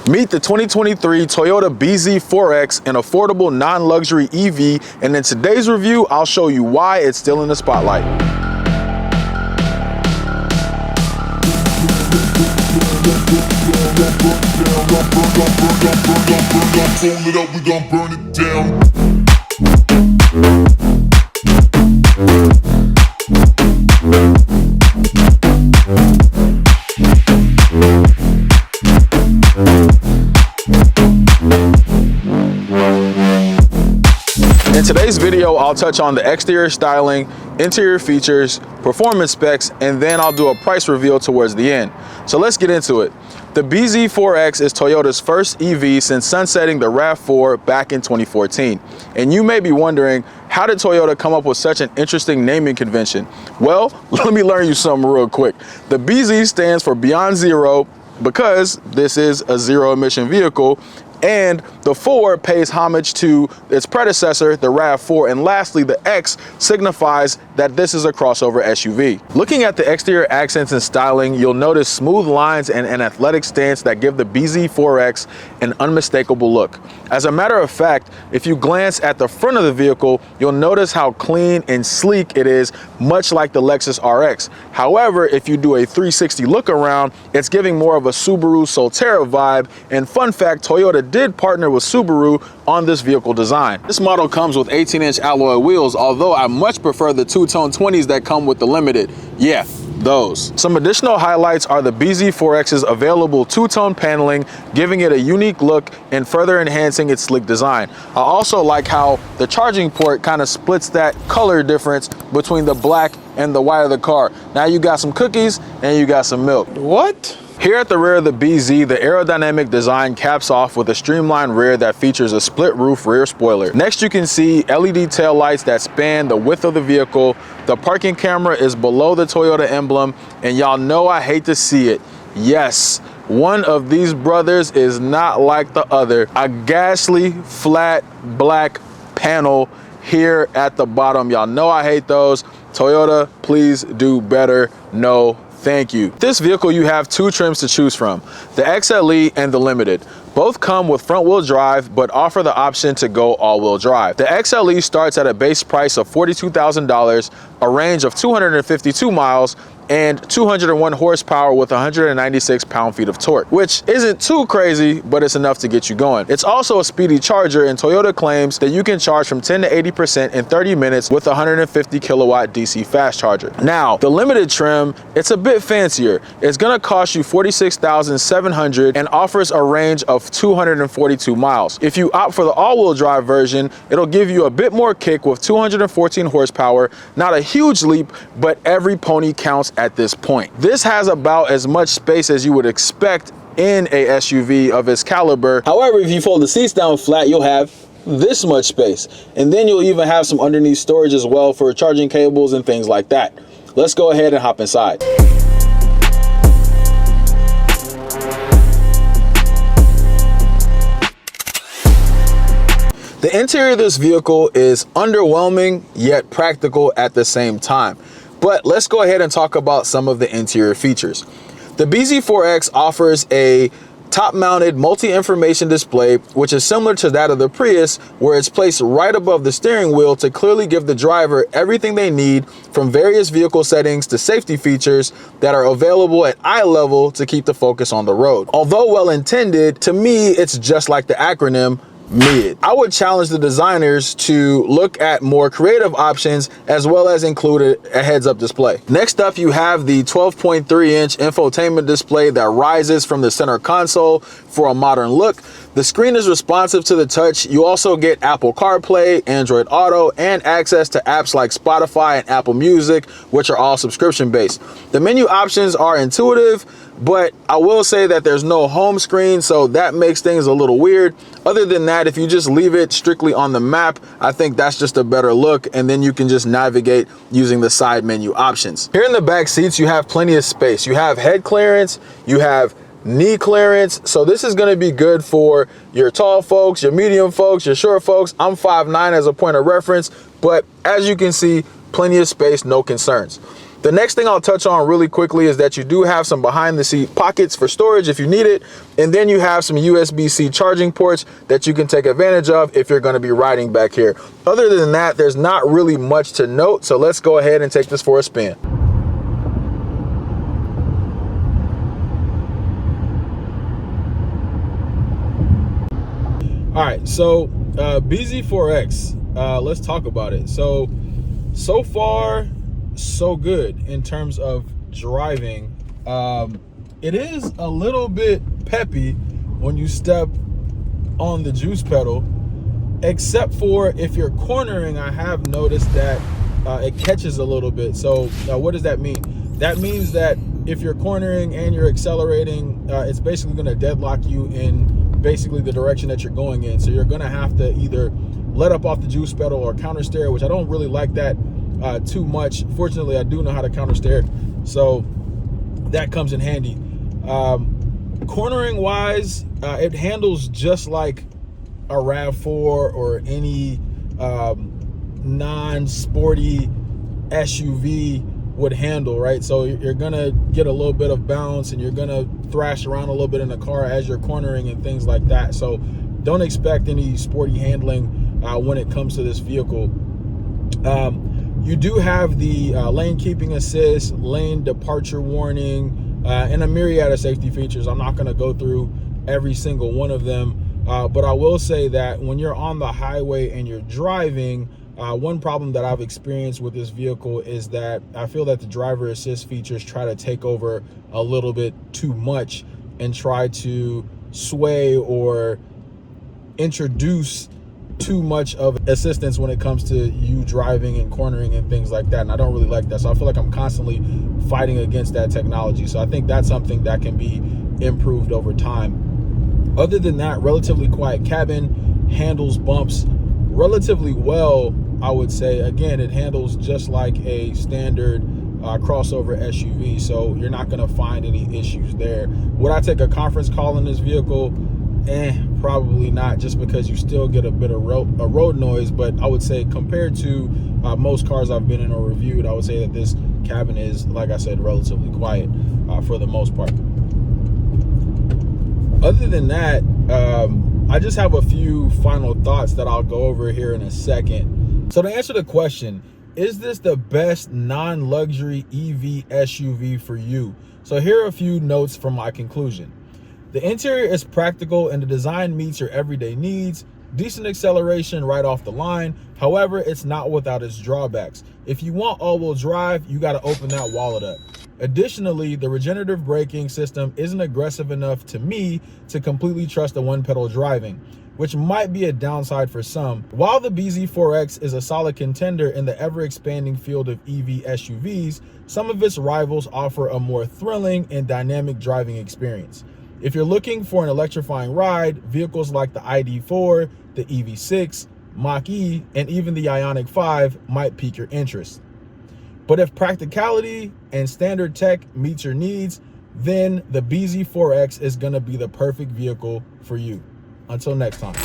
Meet the 2023 Toyota Bz4x, an affordable non-luxury EV, and in today's review, I'll show you why it's still in the spotlight. In today's video, I'll touch on the exterior styling, interior features, performance specs, and then I'll do a price reveal towards the end. So let's get into it. The Bz4x is Toyota's first EV since sunsetting the RAV4 back in 2014. And you may be wondering, how did Toyota come up with such an interesting naming convention? Well, let me learn you something real quick. The BZ stands for Beyond Zero because this is a zero emission vehicle, and the 4 pays homage to its predecessor, the RAV4, and lastly, the X signifies that this is a crossover SUV. Looking at the exterior accents and styling, you'll notice smooth lines and an athletic stance that give the Bz4x an unmistakable look. As a matter of fact, if you glance at the front of the vehicle, you'll notice how clean and sleek it is, much like the Lexus RX. However, if you do a 360 look around, it's giving more of a Subaru Soltera vibe, and fun fact, Toyota did partner with Subaru on this vehicle design. This model comes with 18-inch alloy wheels, although I much prefer the two-tone 20s that come with the Limited. Yeah, those. Some additional highlights are the Bz4x's available two-tone paneling, giving it a unique look and further enhancing its sleek design. I also like how the charging port kind of splits that color difference between the black and the white of the car. Now you got some cookies and you got some milk. What? Here at the rear of the BZ, the aerodynamic design caps off with a streamlined rear that features a split roof rear spoiler. Next, you can see LED taillights that span the width of the vehicle. The parking camera is below the Toyota emblem, and y'all know I hate to see it. Yes, one of these brothers is not like the other. A ghastly flat black panel here at the bottom. Y'all know I hate those. Toyota, please do better. No, thank you. This vehicle, you have two trims to choose from, the XLE and the Limited. Both come with front-wheel drive, but offer the option to go all-wheel drive. The XLE starts at a base price of $42,000, a range of 252 miles, and 201 horsepower with 196 pound-feet of torque, which isn't too crazy, but it's enough to get you going. It's also a speedy charger, and Toyota claims that you can charge from 10 to 80% in 30 minutes with a 150 kilowatt DC fast charger. Now, the Limited trim, it's a bit fancier. It's gonna cost you $46,700 and offers a range of 242 miles. If you opt for the all-wheel drive version, it'll give you a bit more kick with 214 horsepower. Not a huge leap, but every pony counts at this point. This has about as much space as you would expect in a SUV of its caliber. However, if you fold the seats down flat, you'll have this much space. And then you'll even have some underneath storage as well for charging cables and things like that. Let's go ahead and hop inside. The interior of this vehicle is underwhelming yet practical at the same time. But let's go ahead and talk about some of the interior features. The Bz4x offers a top-mounted multi-information display, which is similar to that of the Prius, where it's placed right above the steering wheel to clearly give the driver everything they need, from various vehicle settings to safety features that are available at eye level to keep the focus on the road. Although well-intended, to me, it's just like the acronym mid. I would challenge the designers to look at more creative options as well as include a heads-up display. Next up, you have the 12.3-inch infotainment display that rises from the center console for a modern look. The screen is responsive to the touch. You also get Apple CarPlay, Android Auto, and access to apps like Spotify and Apple Music, which are all subscription-based. The menu options are intuitive, but I will say that there's no home screen, so that makes things a little weird. Other than that, if you just leave it strictly on the map, I think that's just a better look, and then you can just navigate using the side menu options. Here in the back seats, you have plenty of space. You have head clearance, you have knee clearance, so this is going to be good for your tall folks, your medium folks, your short folks. I'm 5'9" as a point of reference, but as you can see, plenty of space, no concerns. The next thing I'll touch on really quickly is that you do have some behind the seat pockets for storage if you need it. And then you have some USB-C charging ports that you can take advantage of if you're going to be riding back here. Other than that, there's not really much to note. So let's go ahead and take this for a spin. All right, so Bz4x, let's talk about it. So far, so good in terms of driving. It is a little bit peppy when you step on the juice pedal, except for if you're cornering. I have noticed that it catches a little bit. So what does that mean? That means that if you're cornering and you're accelerating, it's basically going to deadlock you in basically the direction that you're going in. So you're going to have to either let up off the juice pedal or counter steer, which I don't really like that too much. Fortunately, I do know how to counter steer, so that comes in handy. Cornering wise, it handles just like a RAV4 or any non-sporty SUV would handle, right? So you're gonna get a little bit of bounce and you're gonna thrash around a little bit in the car as you're cornering and things like that. So don't expect any sporty handling when it comes to this vehicle. You do have the lane keeping assist, lane departure warning, and a myriad of safety features. I'm not gonna go through every single one of them, but I will say that when you're on the highway and you're driving, one problem that I've experienced with this vehicle is that I feel that the driver assist features try to take over a little bit too much and try to sway or introduce too much of assistance when it comes to you driving and cornering and things like that. And I don't really like that. So I feel like I'm constantly fighting against that technology. So I think that's something that can be improved over time. Other than that, relatively quiet cabin, handles bumps relatively well, I would say. Again, it handles just like a standard crossover SUV, so you're not going to find any issues there. Would I take a conference call in this vehicle? Probably not, just because you still get a bit of road noise. But I would say compared to most cars I've been in or reviewed, I would say that this cabin is, like I said, relatively quiet for the most part. Other than that, I just have a few final thoughts that I'll go over here in a second. So to answer the question, is this the best non-luxury EV SUV for you? So here are a few notes from my conclusion. The interior is practical and the design meets your everyday needs. Decent acceleration right off the line. However, it's not without its drawbacks. If you want all-wheel drive, you got to open that wallet up. Additionally, the regenerative braking system isn't aggressive enough to me to completely trust the one-pedal driving, which might be a downside for some. While the Bz4X is a solid contender in the ever-expanding field of EV SUVs, some of its rivals offer a more thrilling and dynamic driving experience. If you're looking for an electrifying ride, vehicles like the ID4, the EV6, Mach-E, and even the Ioniq 5 might pique your interest. But if practicality and standard tech meets your needs, then the Bz4X is going to be the perfect vehicle for you. Until next time.